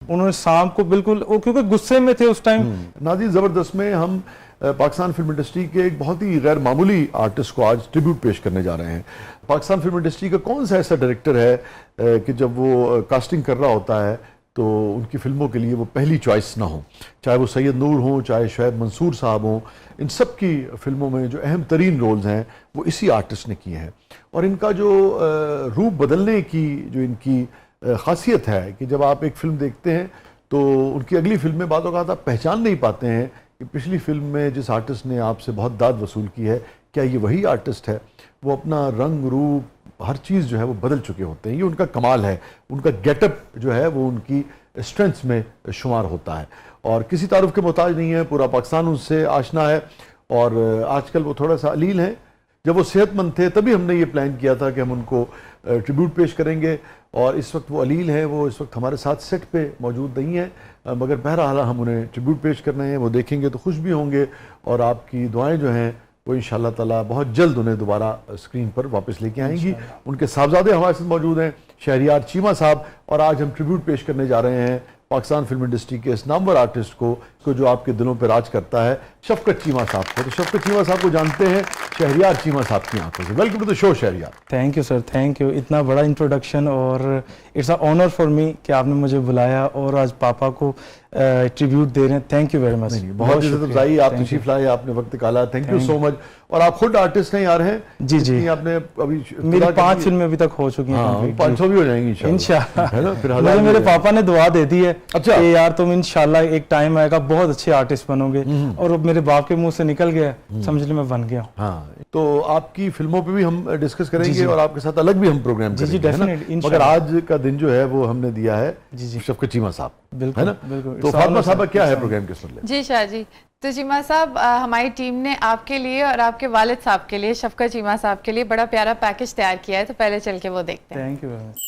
उन्होंने सांप को बिल्कुल, वो क्योंकि गुस्से में थे उस टाइम। नाज़रीन, ज़बरदस्त में हम पाकिस्तान फिल्म इंडस्ट्री के एक बहुत ही गैर मामूली आर्टिस्ट को आज ट्रिब्यूट पेश करने जा रहे हैं। पाकिस्तान फिल्म इंडस्ट्री का कौन सा ऐसा डायरेक्टर है कि जब वो कास्टिंग कर रहा होता है तो उनकी फिल्मों के लिए वो पहली चॉइस ना हो, चाहे वो सैयद नूर हों, चाहे शुएब मंसूर साहब हों, इन सब की फिल्मों में जो अहम तरीन रोल्स हैं वो इसी आर्टिस्ट ने किए हैं। और इनका जो रूप बदलने की जो इनकी खासियत है कि जब आप एक फिल्म देखते हैं तो उनकी अगली फिल्म में बातों का आप पहचान नहीं पाते हैं कि पिछली फिल्म में जिस आर्टिस्ट ने आपसे बहुत दाद वसूल की है, क्या ये वही आर्टिस्ट है। वो अपना रंग रूप हर चीज़ जो है वो बदल चुके होते हैं। ये उनका कमाल है, उनका गेटअप जो है वो उनकी स्ट्रेंथ्स में शुमार होता है और किसी तारुफ के मोहताज नहीं है। पूरा पाकिस्तान उनसे आशना है और आजकल वो थोड़ा सा अलील हैं। जब वो सेहतमंद थे तभी हमने ये प्लान किया था कि हम उनको ट्रिब्यूट पेश करेंगे और इस वक्त वो अलील हैं, वो इस वक्त हमारे साथ सेट पे मौजूद नहीं है, मगर बहरहाल हम उन्हें ट्रिब्यूट पेश करने हैं। वो देखेंगे तो खुश भी होंगे और आपकी दुआएं जो हैं वो इंशाअल्लाह ताला बहुत जल्द उन्हें दोबारा स्क्रीन पर वापस लेके आएंगी। उनके साहबजादे हमारे साथ मौजूद हैं, शहरियार चीमा साहब, और आज हम ट्रिब्यूट पेश करने जा रहे हैं पाकिस्तान फिल्म इंडस्ट्री के इस नामवर आर्टिस्ट को जो आपके दिलों पर राज करता है, शफकत चीमा साहब को। तो शफकत चीमा साहब को जानते हैं शहरियार चीमा साहब की आंखों से। Welcome to the show Shahryar. Thank you sir, thank you. इतना बड़ा इंट्रोडक्शन और it's a honour for me कि आपने मुझे बुलाया और आज पापा को ट्रिब्यूट दे रहे हैं। Thank you very much. बहुत इज्जत अफजाई, आप तशरीफ लाए, आपने वक्त निकाला, थैंक यू सो मच। और आप खुद आर्टिस्ट हैं यार हैं? जी जी, आपने अभी मेरी 5 फिल्में अभी तक हो चुकी हैं, 500 भी हो जाएंगी इंशाल्लाह, है ना? फिर मुझे मेरे पापा ने दुआ दे दी है। अच्छा। कि यार तुम इंशाल्लाह एक टाइम आएगा बहुत अच्छे आर्टिस्ट बनोगे, और मेरे बाप के मुंह से निकल गया, समझ लो मैं बन गया। हाँ, तो आपकी फिल्मों पे भी हम डिस्कस करेंगे और आपके साथ अलग भी हम प्रोग्राम करेंगे। जी डेफिनेटली। मगर आज का दिन जो है वो हमने दिया है शफकत चीमा साहब, है ना? तो फातिमा साहब क्या है प्रोग्राम के मतलब? जी शाह जी, तो चीमा साहब हमारी टीम ने आपके लिए और आपके वालिद साहब के लिए, शफकत चीमा साहब के लिए बड़ा प्यारा पैकेज तैयार किया है, तो पहले चल के वो देखते हैं। Thank you very much.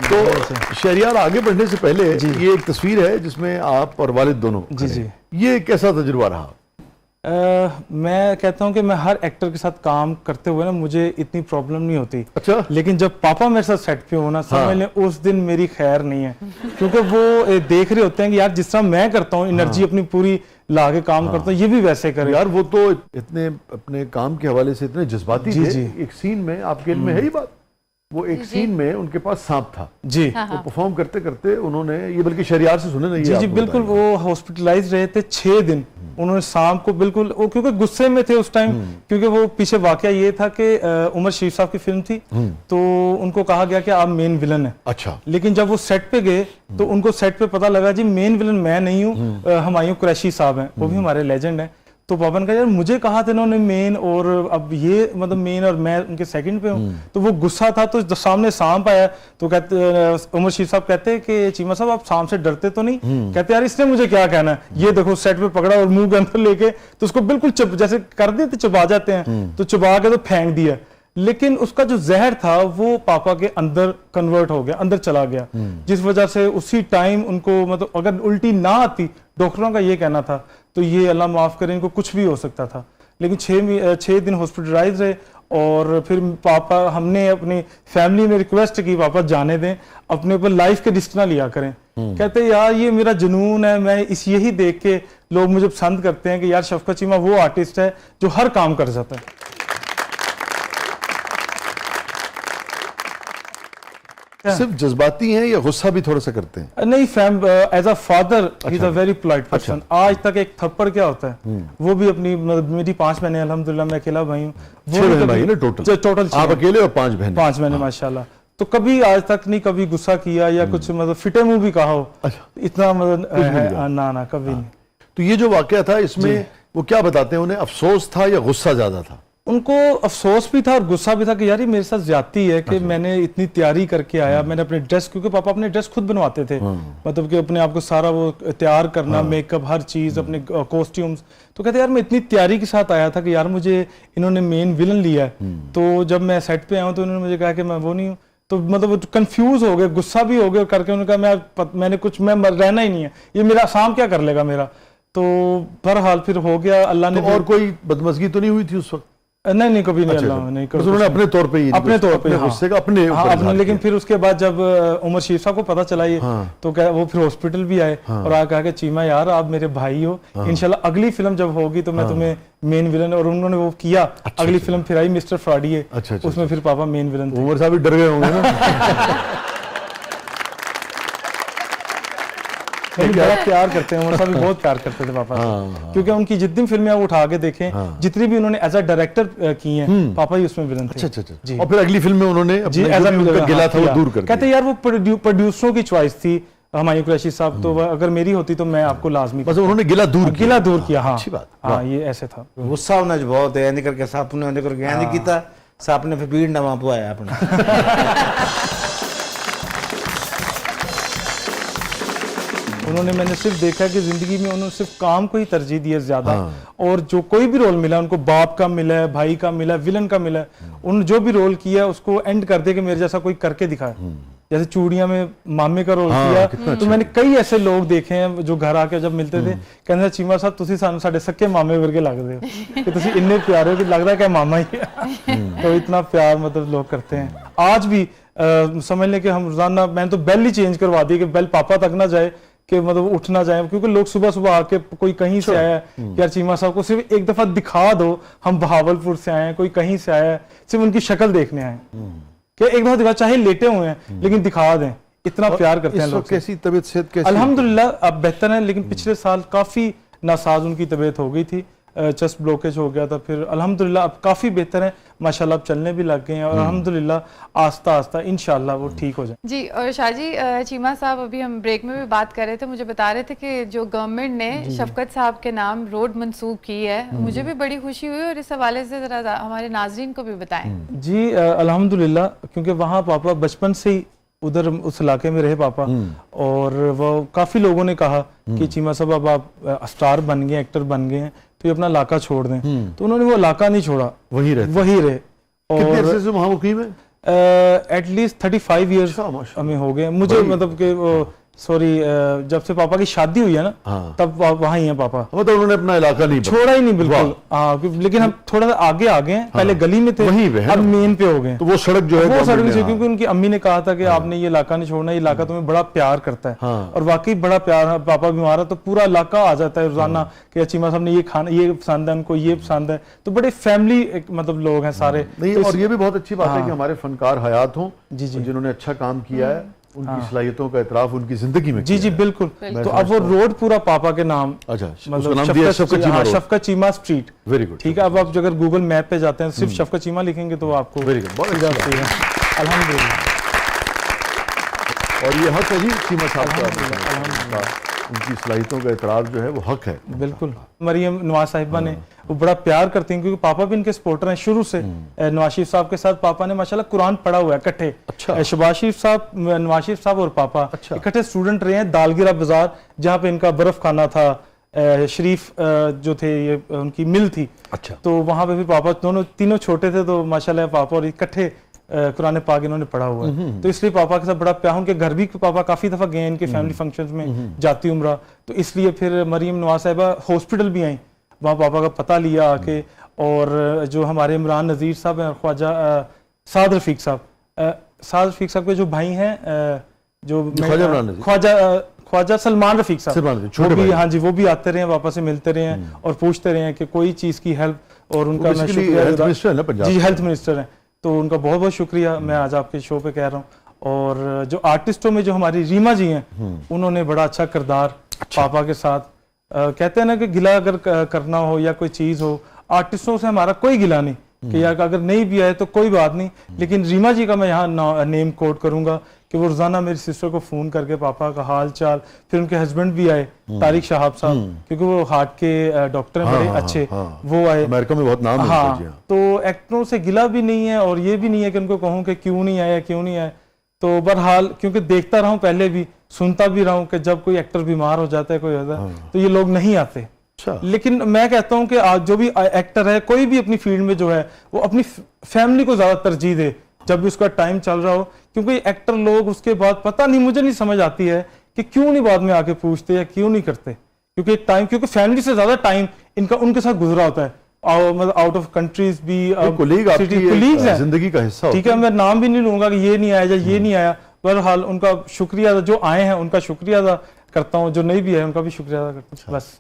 तो शहरियार, आगे बढ़ने से पहले ये एक तस्वीर है जिसमें आप और वालिद दोनों। जी, ये कैसा तजुर्बा रहा? मैं कहता हूं कि मैं हर एक्टर के साथ काम करते हुए ना मुझे इतनी प्रॉब्लम नहीं होती। अच्छा। लेकिन जब पापा मेरे साथ सेट पे हो ना, समझ लें उस दिन मेरी खैर नहीं है, क्योंकि वो देख रहे होते हैं कि यार जिस तरह मैं करता हूँ, एनर्जी अपनी पूरी ला के काम करता हूँ, ये भी वैसे करे। यार वो तो इतने अपने काम के हवाले से इतने जज्बाती थे। एक सीन में आपके इल्म में है ही बात, वो एक सीन में उनके पास सांप था जी, वो परफॉर्म करते करते उन्होंने, ये बल्कि शहरियार से सुने नहीं, जी बिल्कुल, वो हॉस्पिटलाइज रहे थे 6 दिन। उन्होंने सांप को बिल्कुल, वो क्योंकि गुस्से में थे उस टाइम, क्योंकि वो पीछे वाकया ये था कि उमर शरीफ साहब की फिल्म थी, तो उनको कहा गया कि आप मेन विलन है। अच्छा। लेकिन जब वो सेट पे गए तो उनको सेट पे पता लगा जी मेन विलन मैं नहीं हूँ, हुमायूं कुरैशी साहब हैं, वो भी हमारे लेजेंड हैं। तो पापा ने कहा यार मुझे कहा था इन्होंने मेन, और अब ये मतलब मेन और मैं उनके सेकंड पे हूँ। तो वो गुस्सा था, तो सामने सांप आया तो कहते, उमर शरीफ साहब कहते कि चीमा साहब आप सांप से डरते तो नहीं? कहते यार इसने मुझे क्या कहना है, ये देखो सेट पे पकड़ा और मुंह के अंदर लेके तो उसको बिल्कुल चुप जैसे कर देते, चुबा जाते हैं, तो चुबा के तो फेंक दिया। लेकिन उसका जो जहर था वो पापा के अंदर कन्वर्ट हो गया, अंदर चला गया, जिस वजह से उसी टाइम उनको, मतलब अगर उल्टी ना आती, डॉक्टरों का ये कहना था, तो ये अल्लाह माफ करे इनको कुछ भी हो सकता था। लेकिन 6 दिन हॉस्पिटलाइज रहे और फिर पापा, हमने अपनी फैमिली में रिक्वेस्ट की पापा जाने दें, अपने ऊपर लाइफ के रिस्क ना लिया करें। कहते यार ये मेरा जुनून है, मैं यही देख के लोग मुझे पसंद करते हैं कि यार शफकत चीमा वो आर्टिस्ट है जो हर काम कर जाता है। सिर्फ जज्बाती हैं या गुस्सा भी थोड़ा सा करते हैं? नहीं, as a father he is a very polite person. आज तक एक थप्पड़ क्या होता है वो भी अपनी, मेरी 5 बहनें, अल्हम्दुलिल्लाह मैं अकेला भाई हूँ, 6 भाई ना टोटल आप अकेले और 5 बहनें? 5 बहनें माशाल्लाह। तो कभी आज तक नहीं कभी गुस्सा किया या कुछ मतलब फिटे मुंह भी कहा हो, इतना मतलब ना कभी नहीं। तो ये जो वाकया था इसमें वो क्या बताते हैं, उन्हें अफसोस था या गुस्सा ज्यादा था? उनको अफसोस भी था और गुस्सा भी था कि यार ये मेरे साथ ज्यादती है कि मैंने इतनी तैयारी करके आया, मैंने अपने ड्रेस, क्योंकि पापा अपने ड्रेस खुद बनवाते थे, मतलब कि अपने आप को सारा वो तैयार करना, मेकअप, हर चीज, अपने कॉस्ट्यूम्स। तो कहते यार मैं इतनी तैयारी के साथ आया था कि यार मुझे इन्होंने मेन विलन लिया है। तो जब मैं सेट पे आया हूँ तो उन्होंने मुझे कहा कि मैं वो नहीं हूँ, तो मतलब कंफ्यूज हो गए, गुस्सा भी हो गए करके। उन्होंने कहा मैंने कुछ, मैं रहना ही नहीं है, ये मेरा शाम क्या कर लेगा मेरा। तो बहरहाल फिर हो गया, अल्लाह ने। तो और कोई बदमजगी तो नहीं हुई थी उस वक्त? नहीं कभी नहीं, अल्लाह नहीं। बस उन्होंने अपने तौर पे ही, अपने तौर पे गुस्से का अपने ऊपर अपने। लेकिन फिर उसके बाद जब उमर शीर साहब को पता चला ये, तो क्या वो फिर हॉस्पिटल भी आए और आ कहा कि चीमा यार आप मेरे भाई हो, इंशाल्लाह अगली फिल्म जब होगी तो मैं तुम्हें मेन विलन। और उन्होंने वो किया। अगली फिल्म फिर आई मिस्टर फ्रॉडिये, उसमें फिर पापा मेन विलन थे। उमर साहब भी डर गए होंगे ना? बड़ा प्यार करते हैं उमर साहब भी, बहुत प्यार करते थे पापा से, क्योंकि उनकी जितनी फिल्में आप उठा के देखें, जितनी भी उन्होंने एज अ डायरेक्टर की हैं, पापा ही उसमें विलन थे। अच्छा। और फिर अगली फिल्म में उन्होंने अपना गिला था वो दूर कर दिया। कहते यार वो प्रोड्यूसरों की चॉइस थी हुमायूं कुरैशी साहब, तो अगर मेरी होती तो मैं आपको लाजमी। बस उन्होंने गिला दूर किया। हाँ, अच्छी बात। हाँ, ये ऐसे था। गुस्सा होना जो बहुत है, करके साहब ने करके नहीं किया, साहब ने फिर भीड़ ना वहां पुआया अपना। उन्होंने, मैंने सिर्फ देखा कि जिंदगी में उन्होंने सिर्फ काम को ही तरजीह दी है ज्यादा। और जो कोई भी रोल मिला उनको, बाप का मिला है, भाई का मिला है, विलन का मिला है, उन्होंने जो भी रोल किया है उसको एंड कर दे कि मेरे जैसा कोई करके दिखाए। जैसे चूड़ियां में मामे का रोल किया, तो मैंने कई ऐसे लोग देखे हैं जो घर आके जब मिलते थे कहते चीमा साहब तुसी सानू साडे सक्के मामे वर्गे लगदे हो कि तुसी इन्ने प्यारे हो कि लगदा है कि मामा ही है। तो इतना प्यार मतलब लोग करते हैं आज भी। समझ लें कि हम रोजाना, मैंने तो बेल ही चेंज करवा दी कि बेल पापा तक ना जाए, कि मतलब उठ ना जाए, क्योंकि लोग सुबह सुबह आके, कोई कहीं से आया है यार चीमा साहब को सिर्फ एक दफा दिखा दो, हम बहावलपुर से आए हैं, कोई कहीं से आया है, सिर्फ उनकी शक्ल देखने आए कि एक दफा दिखा, चाहे लेटे हुए हैं लेकिन दिखा दें। इतना प्यार करते हैं लोग। कैसी तबीयत सेहत कैसी? अल्हम्दुलिल्लाह अब बेहतर है, लेकिन पिछले साल काफी नासाज उनकी तबीयत हो गई थी, चेस्ट ब्लॉकेज हो गया था। फिर अल्हम्दुलिल्लाह अब काफी बेहतर है माशाल्लाह, अब चलने भी लग गए हैं और अल्हम्दुलिल्लाह आस्ता आस्ता इंशाल्लाह वो ठीक हो जाए। जी। और शाहजी, चीमा साहब अभी हम ब्रेक में भी बात कर रहे थे, मुझे बता रहे थे कि जो गवर्नमेंट ने शफकत साहब के नाम रोड मंसूब की है, मुझे भी बड़ी खुशी हुई, और इस हवाले से जरा हमारे नाजरीन को भी बताएं। जी अल्हम्दुलिल्लाह, क्योंकि वहाँ पापा बचपन से ही उधर उस इलाके में रहे पापा, और वो काफी लोगों ने कहा कि चीमा साहब अब आप स्टार बन गए, एक्टर बन गए हैं, तो ये अपना इलाका छोड़ दें। तो उन्होंने वो इलाका नहीं छोड़ा, वही रहे। और कितने अरसे से वहाँ मुकीम है? एटलीस्ट 35 ईयर्स हमें हो गए। मुझे मतलब कि सॉरी, जब से पापा की शादी हुई है ना, तब वहाँ ही है पापा। मतलब उन्होंने अपना इलाका नहीं छोड़ा ही नहीं बिल्कुल। हाँ, लेकिन हम थोड़ा सा आगे आ गए हैं, पहले गली में थे, वहीं पे अब मेन पे हो गए। तो वो सड़क जो है वो सड़क नहीं, क्योंकि उनकी अम्मी ने कहा था कि आपने ये इलाका नहीं छोड़ना, ये इलाका तुम्हें बड़ा प्यार करता है। और वाकई बड़ा प्यार है। पापा बीमार है तो पूरा इलाका आ जाता है रोजाना कि चीमा साहब ने ये खाना, ये पसंद है उनको, ये पसंद है। तो बड़े फैमिली मतलब लोग हैं सारे। और ये भी बहुत अच्छी बात है कि हमारे फनकार हयात हों, जिन्होंने अच्छा काम किया है, उनकी सलाहियतों का इतराफ उनकी जिंदगी में। जी बिल्कुल। तो अब वो रोड पूरा पापा के नाम, मतलब शफकत चीमा स्ट्रीट। Very good. ठीक है। अब आप अगर गूगल मैप पे जाते हैं सिर्फ शफकत चीमा लिखेंगे तो आपको। Very good. अल्हम्दुलिल्लाह। और ये हक है जी चीमा साहब का, उनकी सलाहियतों का इतराफ जो है वो हक है। बिल्कुल। मरियम नवाज साहिबा ने वो बड़ा प्यार करती हैं, क्योंकि पापा भी इनके सपोर्टर हैं शुरू से। नवाज शरीफ साहब के साथ पापा ने माशाल्लाह कुरान पढ़ा हुआ है इकट्ठे। अच्छा। शहबाज शरीफ साहब, नवाज शरीफ साहब और पापा इकट्ठे स्टूडेंट रहे हैं दालगिरा बाजार, जहाँ पे इनका बर्फ खाना था। शरीफ जो थे ये उनकी मिल थी। अच्छा। तो वहां पे भी पापा तीनों छोटे थे, तो माशाल्लाह पापा और इकट्ठे कुरान पाक इन्होंने पढ़ा हुआ है। तो इसलिए पापा के साथ बड़ा प्यार, उनके घर भी पापा काफी दफा गए, इनके फैमिली फंक्शंस में जाती उम्रा। तो इसलिए फिर मरियम नवाज साहिबा हॉस्पिटल भी आई, वहाँ पापा का पता लिया आके। और जो हमारे इमरान नज़ीर साहब हैं, ख्वाजा साद रफीक साहब के जो भाई हैं, जो ख्वाजा सलमान रफीक साहब, वो भी, हाँ जी, वो भी आते रहे, पापा से मिलते रहे हैं और पूछते रहे हैं कि कोई चीज की हेल्प। और उनका मैं शुक्रिया, जी हेल्थ मिनिस्टर हैं, तो उनका बहुत बहुत शुक्रिया मैं आज आपके शो पे कह रहा हूँ। और जो आर्टिस्टों में जो हमारी रीमा जी हैं, उन्होंने बड़ा अच्छा किरदार पापा के साथ। कहते हैं ना कि गिला अगर करना हो या कोई चीज हो, आर्टिस्टों से हमारा कोई गिला नहीं कि यार अगर नहीं भी आए तो कोई बात नहीं, लेकिन रीमा जी का मैं यहाँ नेम कोट करूंगा कि वो रोजाना मेरी सिस्टर को फोन करके पापा का हाल चाल, फिर उनके हस्बैंड भी आए तारिक शहाब साहब, क्योंकि वो हार्ट के डॉक्टर हैं बड़े अच्छे, वो आए, अमेरिका में बहुत नाम है उनका जी। हाँ, तो एक्टरों से गिला भी नहीं है और ये भी नहीं है कि उनको कहूँ कि क्यों नहीं आया क्यों नहीं आया। तो बहरहाल क्योंकि देखता रहा हूँ पहले भी, सुनता भी रहा हूँ कि जब कोई एक्टर बीमार हो जाता है कोई होता है तो ये लोग नहीं आते। अच्छा। लेकिन मैं कहता हूँ कि आज जो भी एक्टर है कोई भी अपनी फील्ड में जो है वो अपनी फैमिली को ज्यादा तरजीह दे जब भी उसका टाइम चल रहा हो, क्योंकि एक्टर लोग उसके बाद पता नहीं, मुझे नहीं समझ आती है कि क्यों नहीं बाद में आके पूछते या क्यों नहीं करते, क्योंकि टाइम, क्योंकि फैमिली से ज्यादा टाइम इनका उनके साथ गुजरा होता है, मतलब आउट ऑफ कंट्रीज भी, कोलीग्स हैं, जिंदगी का हिस्सा। ठीक है, मैं नाम भी नहीं लूंगा कि ये नहीं आया या ये नहीं आया, बहरहाल उनका शुक्रिया, जो आए हैं उनका शुक्रिया अदा करता हूँ, जो नहीं भी है उनका भी शुक्रिया अदा करता हूँ, बस।